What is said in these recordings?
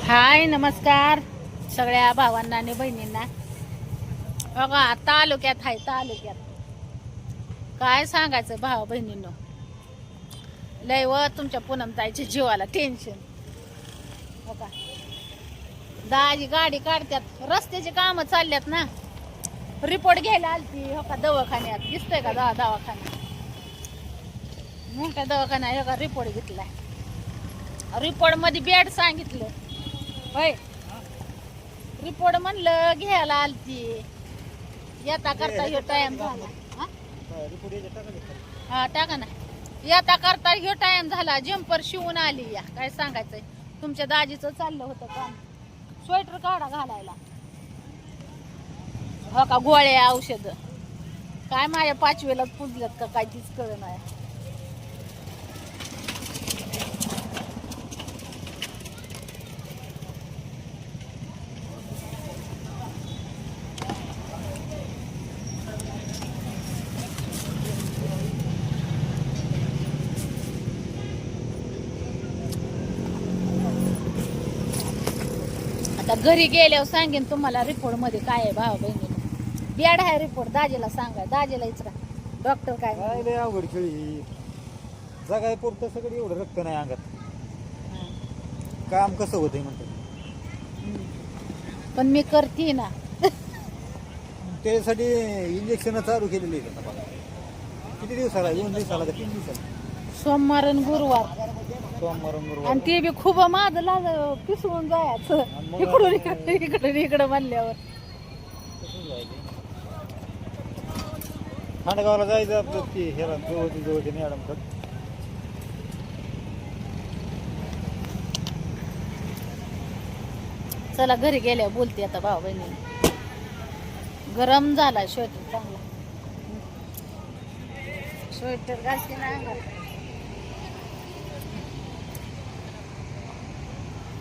हाय नमस्कार सगळ्या भावांना आणि बहिणींना. बघा तालुक्यात हाय तालुक्यात काय सांगायचं भावा बहिणींनो. लय व तुमच्या पूनमताईच्या जीवाला टेन्शन. बघा दाजी गाडी काढतात, रस्त्याची कामं चालल्यात ना. रिपोर्ट घ्यायला आलती हो का दवाखान्यात, दिसतोय का दवाखाना मोठा दवाखाना आहे का. रिपोर्ट घेतलाय, रिपोर्ट मध्ये बेड सांगितलं होय. रिपोर्ट म्हणलं घ्यायला आलती, येता करता ह्यो टाइम झाला. हा टाका ना, येता करता ह्यो टाइम झाला. जम्पर शिवून आली या. काय सांगायचंय, तुमच्या दाजीचं चाललं होतं काम. स्वेटर काढा घालायला हो का. गोळ्या औषध काय माझ्या पाचवीला पुजल्यात का काय तीच कळ नाही. आता घरी गेल्यावर सांगेन तुम्हाला रिपोर्ट मध्ये काय आहे भावा बहिणी. बेड आहे रिपोर्ट, दाजीला सांगा, दाजीला इचरा डॉक्टर काय काय लय अवघड खेळी. जगाय पुरतं सगळं एवढं रक्त नाही अंगात. काम कसं होतंय म्हणतात, पण मी करते ना. त्यासाठी इंजेक्शन चालू केलेली आहेत आता बघा. किती दिवसाला, 2 दिवसाला का 3 दिवसाला? सोमवार आणि गुरुवार. सोमवार आणि ते बी खूप माझं लाग पिसवून जायचं इकडून इकडे इकडून इकडं म्हणल्यावर. खांडगावला जायचं आपलं ते ह्याला जवळच्या मॅडम कडे. चला घरी गेल्यावर बोलते आता भाऊ बहिणी. गरम झाला स्वेटर चांगला. स्वेटर घालते ना अंगात.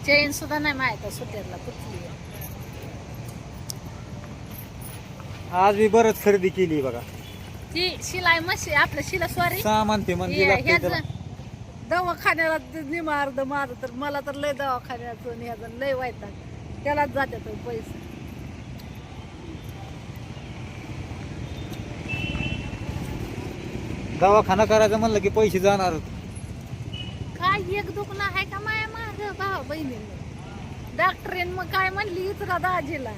चेन सुद्धा नाही माहित स्वेटरला कुठली. आज मी बरंच खरेदी केली बघा. ती शिलाई मशीन आपलं शिला सॉरी सामान ते म्हणजे लागतंय त्याला. दवाखान्याला निमार्द माझं तर, मला तर लय दवाखान्याचं ह्याचं लय वाईट. त्यालाच जाते तो पैसे. दवाखाना करायचं म्हणलं की पैसे जाणार. काय एक दुखणं आहे का माया माग भाऊ बहिणीने. डॉक्टरीन मग काय म्हणली इतका दाजीला,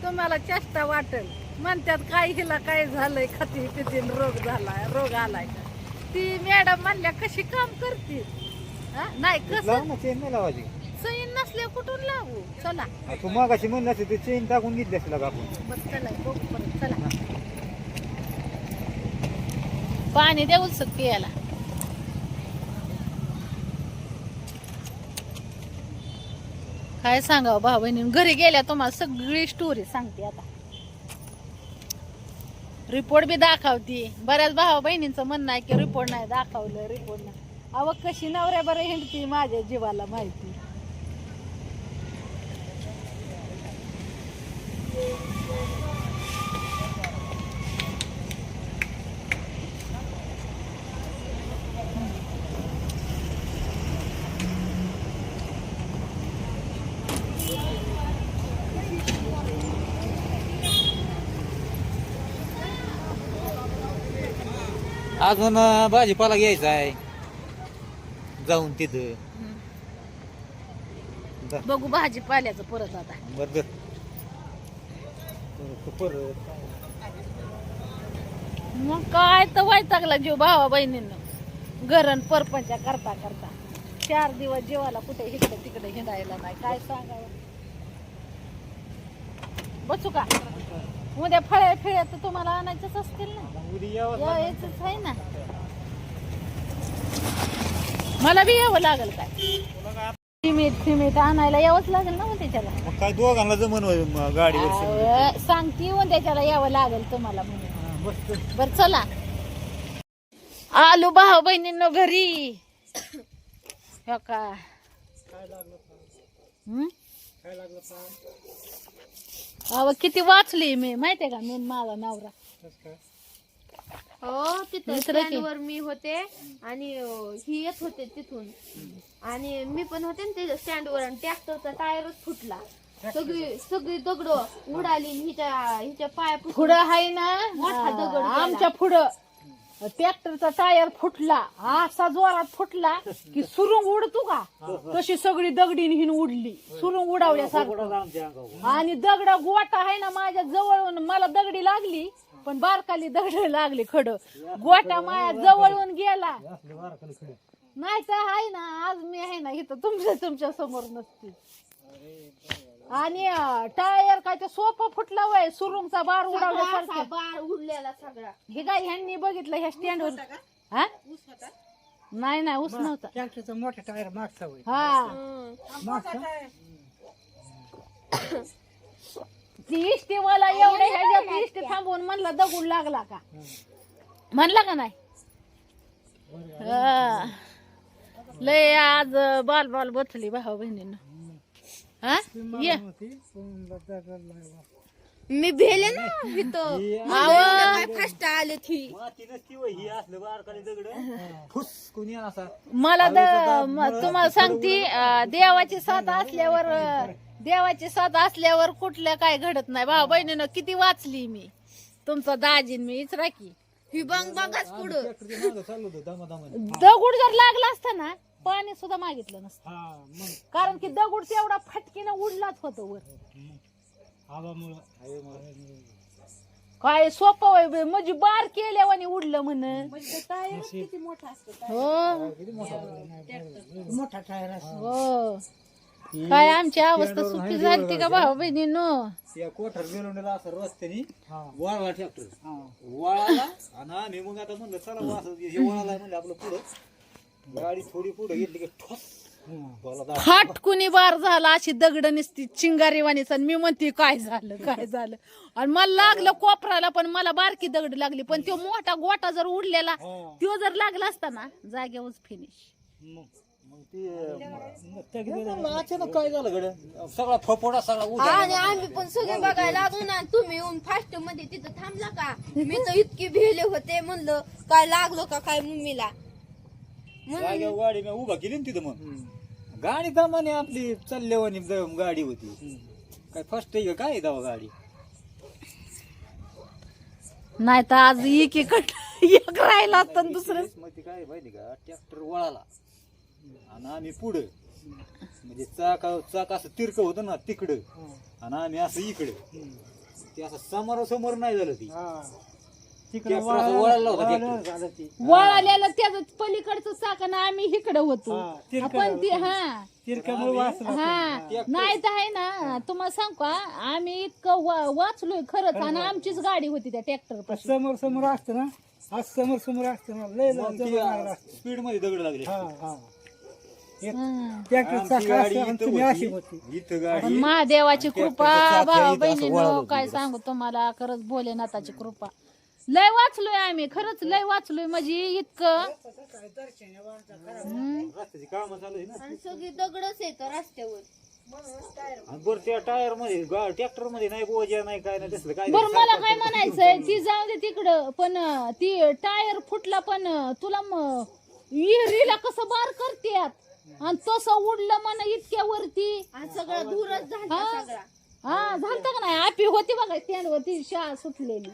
तुम्हाला चेष्टा वाटेल म्हणतात. काय हिला काय झालंय, खाती पितीन रोग झालाय, रोग आलाय का. ती मॅडम म्हणल्या कशी काम करते. नाही कसं चेन नाही लावायची. सैन नसल्या कुठून लावू. चला तू मागाशी म्हणलं असेल ते चेन टाकून घेतली असेल का आपण. बस चला बघू परत. चला पाणी देऊ शकते याला. काय सांगावं भाऊ बहिणी. घरी गेल्या तुम्हाला सगळी स्टोरी सांगते आता. रिपोर्ट बी दाखवती. बऱ्याच भावा बहिणींचं म्हणणं आहे की रिपोर्ट नाही दाखवलं, रिपोर्ट नाही. अव कशी नवऱ्या बरं हिंडती माझ्या जीवाला माहिती. अजून भाजीपाला घ्यायचा आहे जाऊन तिथं. बघू भाजीपाल्याचं परत आता. बरं परत मग काय तर वैतागला जीव भावा बहिणींना. घरण परपंचा करता करता 4 दिवस जीवाला कुठे इकडे तिकडे हिंडायला नाही. काय सांगावं. बसू का. उद्या फळे फिळे तर तुम्हाला आणायचंच असतील ना. उद्या यायचंच आहे ना. मला बी यावं लागेल काय. फिमीट आणायला यावंच लागेल ना. मग त्याच्याला मग काय दोघांना जमन गाडीवर सांगती त्याच्याला यावं लागेल तुम्हाला म्हणून. बर चला आलू भाऊ बहिणींनो घरी. हो का. अहो किती वाचली मी माहितीये का. मी माझा नवरा हो तिथं दुसरं की? स्टँडवर मी होते आणि ही येत होते तिथून आणि मी पण होते ना ते स्टँडवर आणि ट्रॅक्टरचा टायरच फुटला. सगळी सगळी दगड उडाली आणि हिच्या पाया पुढं आहे ना मोठा दगड गेला. आमच्या पुढं ट्रॅक्टरचा टायर फुटला, असा जोरात फुटला की सुरुंग उडतो का तशी सगळी दगडीन हिन उडली, सुरुंग उडावल्यासारखं. आणि दगड गोटा आहे ना माझ्या जवळून, मला दगडी लागली पण बारकाली दगड लागली खड, गोटा माझ्या जवळून गेला. नाही तर आहे ना आज मी आहे ना इथं तुमच्या समोर नसते. आणि टायर काय ते सोपं फुटलं वय, सुरुंगचा बार उडावल्यासारखा बार उडलेला सगळा. हे काय ह्यांनी बघितलं ह्या स्टँडवर. हा नाही नाही ऊस नव्हता. ट्रॅक्टरचा मोठा टायर मागचा होय. हा ती इष्टी मला एवढे ह्याच्यात इष्टी थांबवून म्हणला दगड लागला का, म्हणला का नाही. हा. लय आज बाल बाल बसली भाऊ बहिणीनं. हा ये मी भेले ना इथं काय फास्ट आले ती. मला तुम्हाला सांगते देवाची साथ असल्यावर कुठलं काय घडत नाही. भाऊ बहिणीनं किती वाचली मी, तुमचा दाजीन मी इचरा की ही बंग बंगाच पुढं दगड जर लागला असता ना पाणी सुद्धा मागितलं नसतं, कारण की दगड तेवढा फटकीनं उडलाच होतो वर. काय सोपं होय म्हणजे बार केल्यावानी उडलं म्हण. हो मोठा टायर हो. काय आमची अवस्था सुखी झाली का भाऊ बहिणीनो. या कोठर बेलोंडला असं रस्त्याने वळाला ट्रॅक्टर वळाला आणि आम्ही मग आता म्हणलं चला वास वळाला म्हणलं आपलं पुढं गाडी थोडी पुढे घेतली की ठोस फाटकुनी बार झाला, अशी दगड नसती चिंगारीवानीच. आणि मी म्हणते काय झालं आणि मला लागलं कोपराला, पण मला बारकी दगड लागली. पण तो मोठा गोटा जर उडलेला तो जर लागला असता ना जागेवर फिनिश. अचानक काय झालं गड सगळा फपोडा सगळा आणि आम्ही पण सगळे बघायला लागलो ना. तुम्ही येऊन फास्ट मध्ये तिथं थांबला का. मी तर इतकी भेले होते, म्हणलं काय लागलो का काय मम्मीला. जागेवर गाडी मी उभा केली ना तिथं. मग गाडी दमाने आपली चालल्यावानी गाडी होती. काय फर्स्ट आहे का काय दावा गाडी. नाही तर आज एक राहिला असता दुसरं. मग काय माहिती का ट्रॅक्टर वळाला आणि आम्ही पुढं म्हणजे चाक असं तिरक होतं ना तिकडं आणि आम्ही असं इकडं. ते असं समोर नाही झालं ती वळाल्याला त्याच पलीकडचं चाकण आम्ही इकडं होतो. पण ती हा नाही तर आहे ना तुम्हाला सांग का आम्ही इतकं वाचलोय खरंच. आणि आमचीच गाडी होती त्या ट्रॅक्टर समोर असतं ना, आज समोर असतं ना लय स्पीड मध्ये दगड लागले. महादेवाची कृपा भाऊ बहिणीनो काय सांगू तुम्हाला. खरंच भोलेनाथाची कृपा. लय वाचलोय आम्ही, खरंच लय वाचलोय म्हणजे इतकं. आणि सगळी दगडच येत रस्त्यावर. बरं त्या टायर मध्ये ट्रॅक्टर मध्ये नाही गोजा नाही काय नाही तसलं काय. बरं मला काय म्हणायचंय ती जाऊ दे तिकडं, पण ती टायर फुटला पण तुला विहिरीला कसं बार करतेत आणि तसं उडलं म्हणा इतक्या वरती. आणि सगळं दूरच झाला सगळा. हा झालत का नाही. आपी होती बघा स्टँडवर ती शाळा सुटलेली.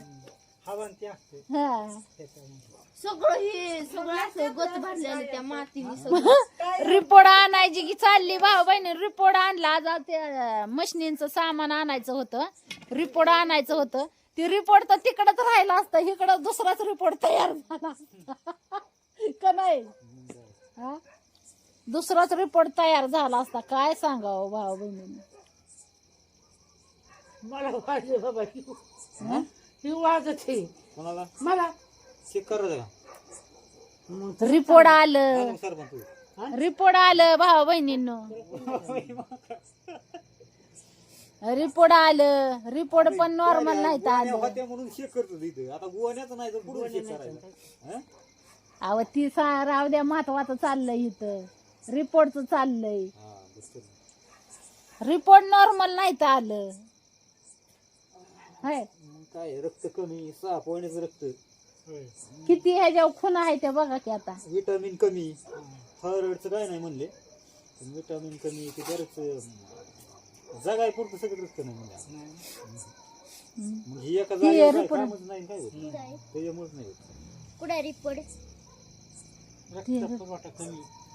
सगळं असं गच भरलेलं त्या मातीने सगळं. रिपोर्ट आणायची की चालली भाऊ बहिणी. रिपोर्ट आणला आज त्या मशिनीचं सामान आणायचं होतं, रिपोर्ट आणायचं होतं. ती रिपोर्ट तर तिकडच राहिला असता, इकडं दुसराच रिपोर्ट तयार झाला का नाही. दुसराच रिपोर्ट तयार झाला असता. काय सांगावं भाऊ बहिणी. मला वाजले बाबा ही वाजत आहे कोणाला मला. चेक कर रिपोर्ट आलं, सरपंच रिपोर्ट आलं भाऊ बहिणींनो. रिपोर्ट आलं, रिपोर्ट पण नॉर्मल नाही आलं. होत्या म्हणून चेक करतो इथं. आता गोवाण्याचं नाही तर पुढे चेक करायचं. अहो ती राहू द्या, महत्वाचं चाललंय इथं. रिपोर्टचं चाललंय. रिपोर्ट नॉर्मल नाही तर आलं. काय रक्त कमी 6 पॉईंट रक्त किती ह्याच्यावर खून आहे ते बघा की आता. विटामिन कमी, थायरॉइडचं काय नाही म्हणले, पण विटामिन कमी ते बरंच जगाय पुरतं सगळं रक्त नाही म्हणजे. मग ही एका जागेवर काय कामच नाही काय होत, त्याच्यामुळेच नाही होत. कुठे रिपोर्ट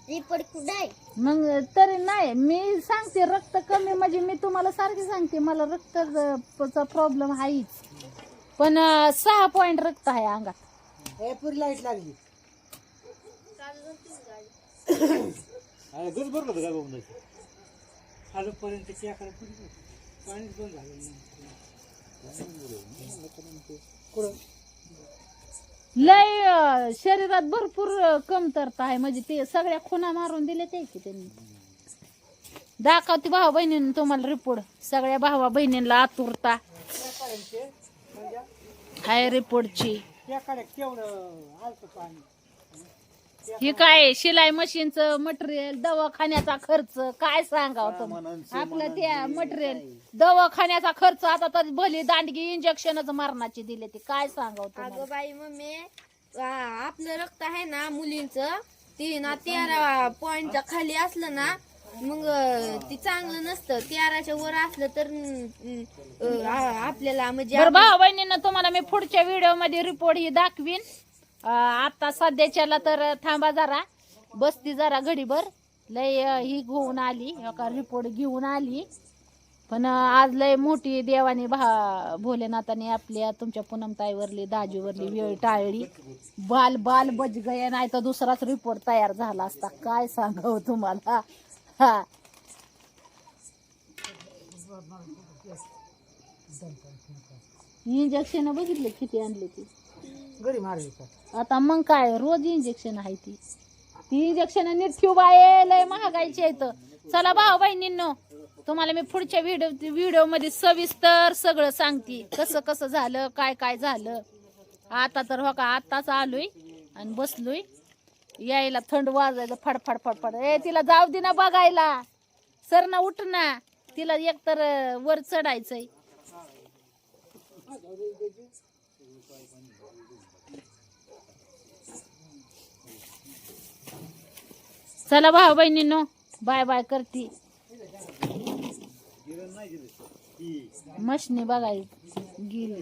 रिपोर्ट कुठे मग तरी नाही मी सांगते रक्त कमी म्हणजे मी तुम्हाला सारखी सांगते मला रक्ताचा प्रॉब्लेम आहेच, पण 6 पॉइंट रक्त आहे अंगात. पुरी लाईट लागली. गज भरलं होतं काय बघून खालूपर्यंत चेकडे पुरी पाणीच बंद झालं नाही. लय शरीरात भरपूर कमतरता आहे म्हणजे ते सगळ्या खुणा मारून दिले ते की त्यांनी. दाखवते भाऊ बहिणींनी तुम्हाला रिपोर्ट, सगळ्या भावा बहिणींना आतुरता हाय रिपोर्टची. चेकडे केवढं आलतं पाणी. हे काय शिलाई मशीनचं मटेरियल, दवाखान्याचा खर्च काय सांगावं तुम्हाला. आपलं त्या मटेरियल दवाखान्याचा खर्च आता तर भली दांडगी इंजेक्शनच मरणाची दिले ते काय सांगावं तुम्हाला. अगं बाई मम्मी आपलं रक्त आहे ना मुलींचं ते ना 13 पॉइंटच्या खाली असलं ना मग ती चांगलं नसतं. 13च्या वर असलं तर आपल्याला म्हणजे बरं भाऊ बहिणींना तुम्हाला मी पुढच्या व्हिडिओ मध्ये रिपोर्ट ही दाखवीन. आता सध्याच्याला तर थांबा जरा, बसती जरा घडीभर. लय ही घेऊन आली का रिपोर्ट घेऊन आली, पण आज लय मोठी देवाने भोलेनाथाने आपल्या तुमच्या पूनमताईवरली दाजीवरली वेळ टाळली. बाल बाल बच गया, नाही तर दुसराच रिपोर्ट तयार झाला असता. काय सांगावं तुम्हाला. हा इंजेक्शन बघितले किती आणले ती गडी मारली का. आता मग काय रोज इंजेक्शन आहे ती इंजेक्शन नीट ठेव बाये, लय महागायची आहेत. चला भाऊ बहिणींनो तुम्हाला मी पुढच्या व्हिडिओ मध्ये सविस्तर सगळं सांगते कसं कसं झालं काय काय झालं. आता तर हो का आताच आलोय आणि बसलोय, यायला थंड वाजायला फडफड फडफड. तिला जाऊ दे ना बघायला, सर ना उठ ना, तिला एकतर वर चढायचंय. चला भाऊ बहिणींनो बाय बाय करती. मशनी बघाय गेली.